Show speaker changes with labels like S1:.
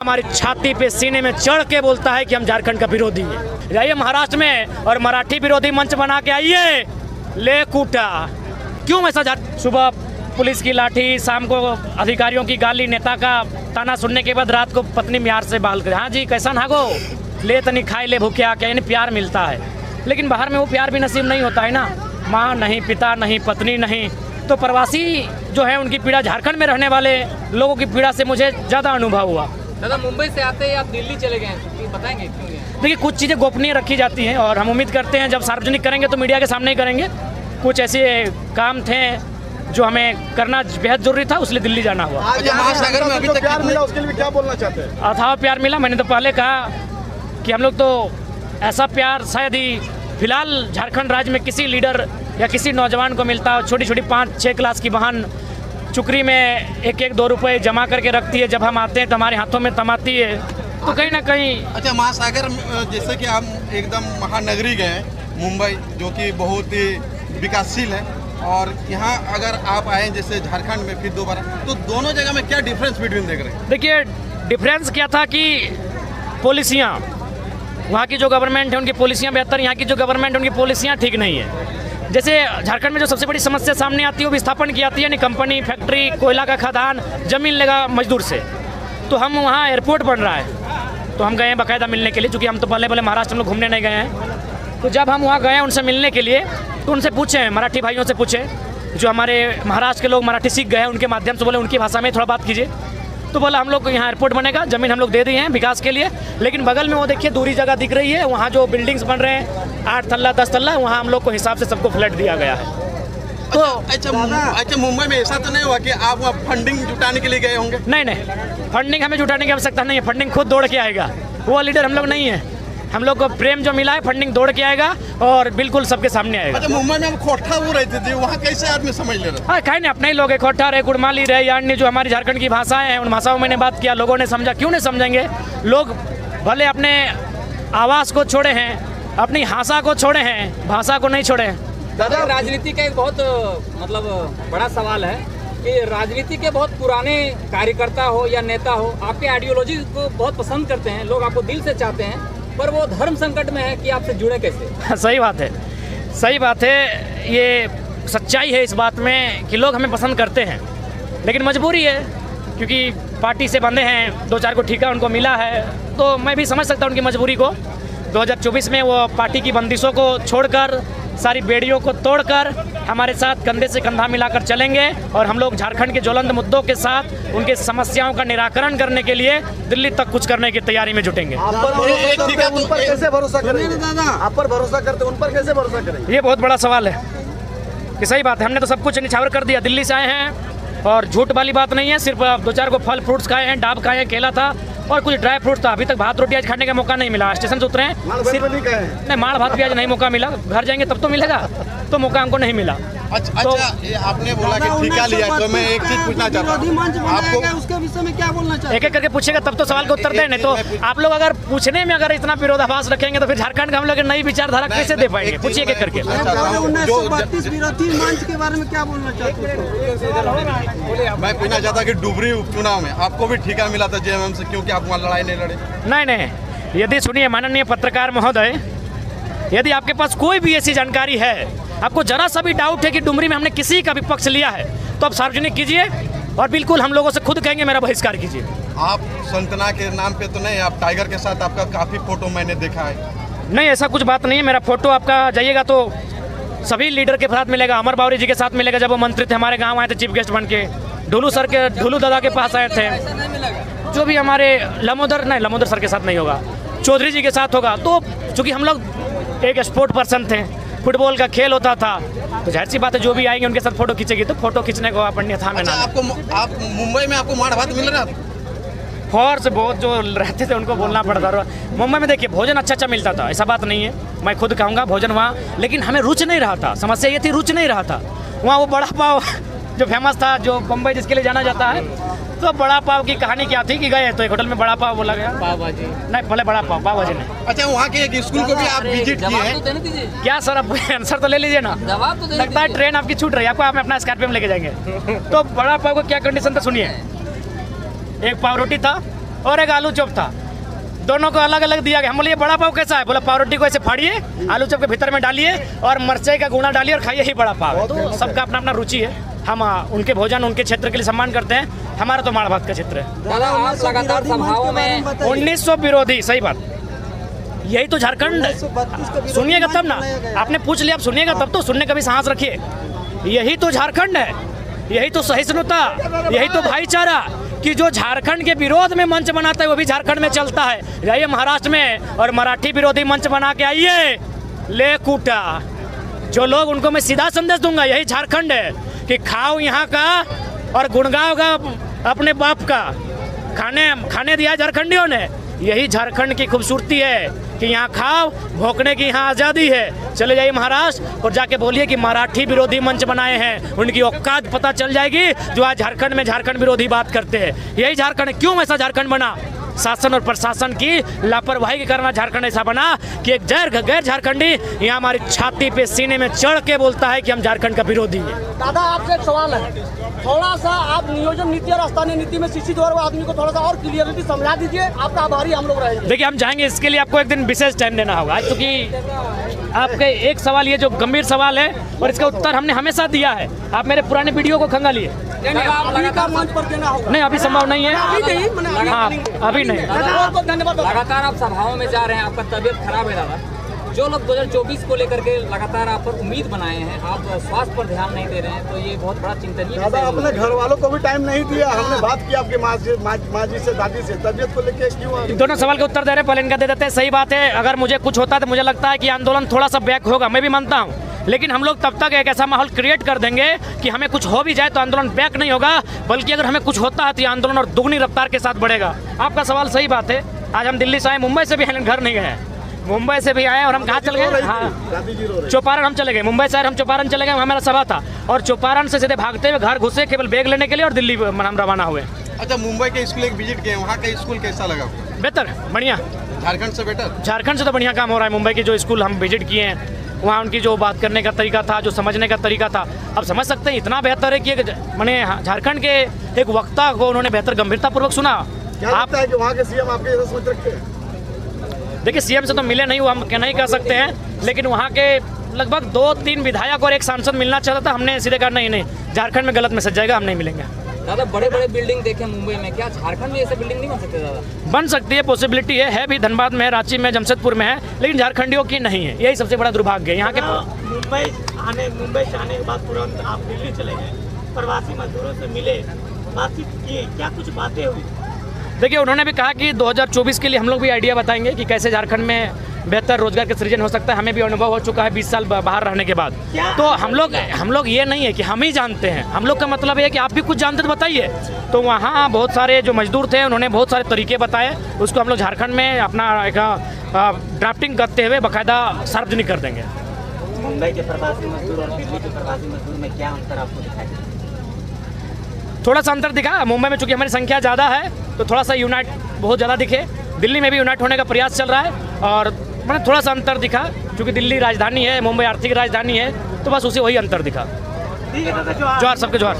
S1: हमारी छाती पे सीने में चढ़ के बोलता है कि हम झारखंड का विरोधी है। जाइए महाराष्ट्र में और मराठी विरोधी मंच बना के आइए, ले कूटा। क्यों ऐसा? सुबह पुलिस की लाठी, शाम को अधिकारियों की गाली, नेता का ताना सुनने के बाद रात को पत्नी म्यार से बाल कर, हाँ जी कैसा नागो, ले तनी खाई ले भूखिया, क्या यानी प्यार मिलता है। लेकिन बाहर में वो प्यार भी नसीब नहीं होता है ना, माँ नहीं, पिता नहीं, पत्नी नहीं। तो प्रवासी जो है उनकी पीड़ा, झारखंड में रहने वाले लोगों की पीड़ा से मुझे ज़्यादा अनुभव हुआ।
S2: दादा मुंबई से आते ही आप दिल्ली चले गए, बताएंगे क्यों?
S3: देखिए कुछ चीज़ें गोपनीय रखी जाती हैं और हम उम्मीद करते हैं जब सार्वजनिक करेंगे तो मीडिया के सामने ही करेंगे। कुछ ऐसे काम थे जो हमें करना बेहद जरूरी था, उसलिए दिल्ली जाना हुआ।
S4: महासागर में अभी तक प्यार मिला, उसके लिए क्या बोलना चाहते हैं?
S3: अथाह प्यार मिला। मैंने तो पहले कहा कि हम लोग तो ऐसा प्यार शायद ही फिलहाल झारखंड राज्य में किसी लीडर या किसी नौजवान को मिलता हो। छोटी छोटी 5-6 क्लास की बहन चुकरी में 1-1-2 रुपए जमा करके रखती है, जब हम आते हैं तो हमारे हाथों में थमाती है। तो कहीं ना कहीं
S4: अच्छा, महासागर जैसे कि हम एकदम महानगरी गए मुंबई, जो कि बहुत ही विकासशील है, और यहाँ अगर आप आए जैसे झारखंड में फिर दोबारा, तो दोनों जगह में क्या डिफरेंस बिटवीन देख रहे हैं?
S3: देखिए डिफरेंस क्या था कि पॉलिसियाँ, वहाँ की जो गवर्नमेंट है उनकी पॉलिसियाँ बेहतर, यहाँ की जो गवर्नमेंट है उनकी पॉलिसियाँ ठीक नहीं है। जैसे झारखंड में जो सबसे बड़ी समस्या सामने आती है वो विस्थापन की आती है, यानी कंपनी, फैक्ट्री, कोयला का खदान, जमीन लेगा मजदूर से। तो हम वहाँ एयरपोर्ट बन रहा है तो हम गए बाकायदा मिलने के लिए, क्योंकि हम तो पहले महाराष्ट्र में घूमने नहीं गए हैं। तो जब हम वहाँ गए उनसे मिलने के लिए तो उनसे पूछे, मराठी भाइयों से पूछे, जो हमारे महाराष्ट्र के लोग मराठी सीख गए हैं उनके माध्यम से बोले उनकी भाषा में थोड़ा बात कीजिए। तो बोला हम लोग को यहाँ एयरपोर्ट बनेगा, ज़मीन हम लोग दे दी हैं विकास के लिए, लेकिन बगल में वो देखिए दूरी जगह दिख रही है, वहाँ जो बिल्डिंग्स बन रहे हैं 8 तल्ला 10 तल्ला, वहाँ हम लोग को हिसाब से सबको फ्लैट दिया गया है। तो
S4: अच्छा मुंबई में ऐसा तो नहीं हुआ कि आप वहाँ फंडिंग जुटाने के लिए गए होंगे?
S3: नहीं, फंडिंग हमें जुटाने की आवश्यकता नहीं है, फंडिंग खुद दौड़ के आएगा। वो लीडर हम लोग नहीं है, हम लोग को प्रेम जो मिला है फंडिंग दौड़ के आएगा और बिल्कुल सबके सामने आएगा।
S4: अच्छा, मुंबई में हम खोटा हो रहे थे, वहाँ कैसे आदमी समझ ले रहे?
S3: हाँ कहीं नहीं, अपने ही लोग है, खोटा रहे, गुड़माली रहे, या अन्य जो हमारी झारखंड की भाषाएं हैं उन भाषाओं में मैंने बात किया, लोगों ने समझा। क्यों नहीं समझेंगे? लोग भले अपने आवास को छोड़े हैं, अपनी भाषा को छोड़े हैं, भाषा को नहीं छोड़े हैं।
S2: दादा राजनीति का एक बहुत मतलब बड़ा सवाल है कि राजनीति के बहुत पुराने कार्यकर्ता हो या नेता हो, आपके आइडियोलॉजी को बहुत पसंद करते हैं, लोग आपको दिल से चाहते हैं, पर वो धर्म संकट में है कि आपसे जुड़े कैसे?
S3: सही बात है, सही बात है, ये सच्चाई है इस बात में कि लोग हमें पसंद करते हैं, लेकिन मजबूरी है क्योंकि पार्टी से बंधे हैं, 2-4 को ठीका उनको मिला है, तो मैं भी समझ सकता हूँ उनकी मजबूरी को। 2024 में वो पार्टी की बंदिशों को छोड़कर, सारी बेड़ियों को तोड़कर हमारे साथ कंधे से कंधा मिलाकर चलेंगे और हम लोग झारखंड के ज्वलंत मुद्दों के साथ उनके समस्याओं का निराकरण करने के लिए दिल्ली तक कुछ करने की तैयारी में जुटेंगे।
S4: आप पर कैसे भरोसा करेंगे दादा? आप पर भरोसा करते, उन पर कैसे भरोसा करेंगे?
S3: ये बहुत बड़ा सवाल है कि सही बात है, हमने तो सब कुछ निछावर कर दिया, दिल्ली से आए हैं और झूठ वाली बात नहीं है, सिर्फ 2-4 को फल फ्रूट्स खाए हैं, डाब खाए हैं, केला था और कुछ ड्राई फ्रूट था। अभी तक भात रोटी आज खाने का मौका नहीं मिला, स्टेशन से उतरे हैं, नहीं माड़ भात भी आज नहीं मौका मिला, घर जाएंगे तब तो मिलेगा, तो मौका हमको नहीं मिला।
S4: अच्छा, ये आपने बोला कि ठीका लिया, तो मैं एक चीज पूछना चाहता हूँ आपको,
S5: उसके विषय में क्या बोलना चाहिए?
S3: एक एक करके पूछेगा तब तो सवाल का उत्तर दें, नहीं तो आप लोग अगर पूछने में अगर इतना विरोधाभास रखेंगे तो फिर झारखंड का हम लोग नई विचारधारा कैसे दे पाएंगे? पूछिए एक एक करके।
S5: 1932 विरोधी मंच के बारे में क्या बोलना चाहते हैं?
S4: मैं पूछना चाहता कि डुबरी उपचुनाव में आपको भी ठीका मिला था जेएमएम से, क्योंकि आप वहाँ लड़ाई नहीं लड़े?
S3: नहीं, यदि सुनिए माननीय पत्रकार महोदय, यदि आपके पास कोई भी ऐसी जानकारी है, आपको जरा सा भी डाउट है कि डुमरी में हमने किसी का भी पक्ष लिया है, तो आप सार्वजनिक कीजिए और बिल्कुल हम लोगों से खुद कहेंगे मेरा बहिष्कार कीजिए।
S4: आप संतना के नाम पे तो नहीं, आप टाइगर के साथ आपका काफी फोटो मैंने देखा है।
S3: नहीं ऐसा कुछ बात नहीं है, मेरा फोटो आपका जाइएगा तो सभी लीडर के साथ मिलेगा, अमर बावरी जी के साथ मिलेगा, जब वो मंत्री थे हमारे गाँव आए थे चीफ गेस्ट बन के, ढुलू दादा के पास आए थे, जो भी हमारे लमोदर सर के साथ नहीं होगा, चौधरी जी के साथ होगा। तो चूँकि हम लोग एक स्पोर्ट पर्सन थे, फुटबॉल का खेल होता था, तो जाहिर सी बात है जो भी आएंगे उनके साथ फोटो खींचेगी, तो फोटो खींचने को अपन था में ना।
S4: आप मुंबई में आपको माड़ भात मिल रहा था?
S3: फौर्स बहुत जो रहते थे उनको बोलना पड़ता था। मुंबई में देखिए भोजन अच्छा मिलता था, ऐसा बात नहीं है, मैं खुद कहूँगा भोजन वहाँ, लेकिन हमें रुच नहीं रहा था, समस्या ये थी रुच नहीं रहा था। वहाँ वो बड़ा पाव जो फेमस था, जो बम्बई जिसके लिए जाना जाता है, तो बड़ा पाव की कहानी क्या थी कि गए तो एक होटल में बड़ा पाव बोला गया, पाव भाजी नहीं, पहले बड़ा पाव भाजी नहीं।
S4: अच्छा, वहाँ के एक स्कूल को भी आप विजिट किए हैं
S3: क्या सर? अब आंसर तो ले लीजिए ना, लगता है ट्रेन आपकी छूट रही है, आपको आप अपना स्कॉर्पियो में लेके जाएंगे। तो बड़ा पाव को क्या कंडीशन था सुनिए, एक पाव रोटी था, और एक आलू चॉप था, दोनों को अलग अलग दिया गया। हम बोले ये बड़ा पाव कैसा है? बोला पाव रोटी को ऐसे फाड़िए, आलू चॉप के भीतर में डालिए और मिर्चाई का गुना डालिए और खाइए, ही बड़ा पाव है। तो सबका अपना अपना रुचि है। हम उनके भोजन, उनके क्षेत्र के लिए सम्मान करते हैं। हमारा तो माड़ भात का क्षेत्र है।
S2: दादा आप लगातार सभाओं में
S3: 1900 विरोधी, सही बात, यही तो झारखंड। सुनिएगा तब ना, आपने पूछ लिया, आप सुनिएगा तब तो, सुनने का भी साहस रखिए। यही तो झारखंड है, यही तो सहिष्णुता, यही तो भाईचारा कि जो झारखंड के विरोध में मंच बनाता है वो भी झारखंड में चलता है। जाइए महाराष्ट्र में और मराठी विरोधी मंच बना के आइए, ले कूटा। जो लोग, उनको मैं सीधा संदेश दूंगा, यही झारखंड है कि खाओ यहाँ का और गुणगाओगा अपने बाप का। खाने दिया झारखंडियों ने। यही झारखंड की खूबसूरती है कि यहाँ खाओ, भोंकने की यहाँ आज़ादी है। चले जाइए महाराष्ट्र और जाके बोलिए कि मराठी विरोधी मंच बनाए हैं, उनकी औकात पता चल जाएगी जो आज झारखंड में झारखंड विरोधी बात करते हैं। यही झारखंड है। क्यों ऐसा झारखंड बना? शासन और प्रशासन की लापरवाही के कारण झारखंड ऐसा बना कि एक गैर झारखंडी यहाँ हमारी छाती पे, सीने में चढ़ के बोलता है कि हम झारखंड का विरोधी हैं।
S5: दादा आपसे एक सवाल है, थोड़ा सा आप नियोजन नीति और स्थानीय नीति में शिक्षित और आदमी को थोड़ा सा और क्लियरिटी समझा दीजिए, आपका आभारी हम लोग रहेंगे।
S3: देखिए हम जाएंगे, इसके लिए आपको एक दिन विशेष टाइम देना होगा, क्योंकि आपके एक सवाल, ये जो गंभीर सवाल है और इसका उत्तर हमने हमेशा दिया है। आप मेरे पुराने वीडियो को खंगालिए।
S5: मंच पर देना होगा।
S3: नहीं, अभी संभव नहीं है। हाँ, अभी नहीं।
S5: धन्यवाद।
S2: लगातार आप सभाओं में जा रहे हैं, आपका तबीयत खराब है दादा। जो लोग 2024 को लेकर के लगातार आप पर उम्मीद बनाए हैं, आप स्वास्थ्य पर ध्यान नहीं दे रहे हैं, तो ये बहुत बड़ा चिंतनीय
S6: दादा
S2: विषय है।
S6: अपने घर वालों को भी टाइम नहीं दिया। हमने बात की आपके माँ जी से, दादी से, तबीयत को लेके क्यों?
S3: दोनों सवाल के उत्तर दे रहे हैं, पहले इनका दे देते हैं। सही बात है, अगर मुझे कुछ होता तो मुझे लगता है कि आंदोलन थोड़ा सा बैक होगा, मैं भी मानता हूँ। लेकिन हम लोग तब तक एक ऐसा माहौल क्रिएट कर देंगे कि हमें कुछ हो भी जाए तो आंदोलन बैक नहीं होगा, बल्कि अगर हमें कुछ होता है तो ये आंदोलन और दुगनी रफ्तार के साथ बढ़ेगा। आपका सवाल सही बात है। आज हम दिल्ली से आए, मुंबई से भी घर नहीं गए, मुंबई से भी आए और हम कहाँ चले गए? हाँ, चौपारण हम चले गए। मुंबई से हम चौपारण चले गए, वहाँ मेरा सभा था और चौपारण से सीधे भागते हुए घर घुसे केवल बैग लेने के लिए और दिल्ली हम रवाना हुए।
S4: अच्छा, मुंबई के स्कूल एक विजिट किए, वहाँ का स्कूल कैसा लगा?
S3: बेहतर, बढ़िया।
S4: झारखंड से बेटर?
S3: झारखंड से तो बढ़िया काम हो रहा है। मुंबई के जो स्कूल हम विजिट किए हैं, वहाँ उनकी जो बात करने का तरीका था, जो समझने का तरीका था, अब समझ सकते हैं इतना बेहतर है कि मैंने झारखंड के एक वक्ता को उन्होंने बेहतर गंभीरतापूर्वक सुना।
S6: क्या लगता है कि वहाँ के सीएम आपके जैसा सोच रखते हैं?
S3: देखिए सीएम से तो मिले नहीं, वो हम नहीं कह सकते हैं, लेकिन वहाँ के लगभग 2-3 विधायक और एक सांसद मिलना चाहता था। हमने सीधे कहा नहीं, झारखंड में गलत मैसेज जाएगा, हम नहीं मिलेंगे।
S2: दादा बड़े बड़े बिल्डिंग देखे मुंबई में, क्या झारखंड में ऐसे बिल्डिंग नहीं बन सकते दादा?
S3: बन सकती है, पॉसिबिलिटी है भी। धनबाद में, रांची में, जमशेदपुर में है, लेकिन झारखंडियों की नहीं है। यही सबसे बड़ा दुर्भाग्य है यहाँ के।
S1: मुंबई से आने के बाद तुरंत आप दिल्ली चले गए, प्रवासी मजदूरों से मिले, बातचीत किए, क्या कुछ बातें हुई?
S3: देखिए उन्होंने भी कहा कि 2024 के लिए हम लोग भी आइडिया बताएंगे कि कैसे झारखंड में बेहतर रोजगार का सृजन हो सकता है। हमें भी अनुभव हो चुका है 20 साल बाहर रहने के बाद। तो हम लोग ये नहीं है कि हम ही जानते हैं, हम लोग का मतलब ये है कि आप भी कुछ जानते तो बताइए। तो वहाँ बहुत सारे जो मजदूर थे उन्होंने बहुत सारे तरीके बताए, उसको हम लोग झारखंड में अपना एक ड्राफ्टिंग करते हुए बाकायदा सार्वजनिक कर देंगे।
S7: मुंबई के प्रवासी मजदूर और दिल्ली के प्रवासी मजदूर में क्या अंतर आपको दिखाई?
S3: थोड़ा सा अंतर दिखा। मुंबई में चूंकि हमारी संख्या ज़्यादा है तो थोड़ा सा यूनाइट बहुत ज़्यादा दिखे। दिल्ली में भी यूनाइट होने का प्रयास चल रहा है और मैंने थोड़ा सा अंतर दिखा, क्योंकि दिल्ली राजधानी है, मुंबई आर्थिक राजधानी है, तो बस उसे वही अंतर दिखा। जोहार सबके जोहार।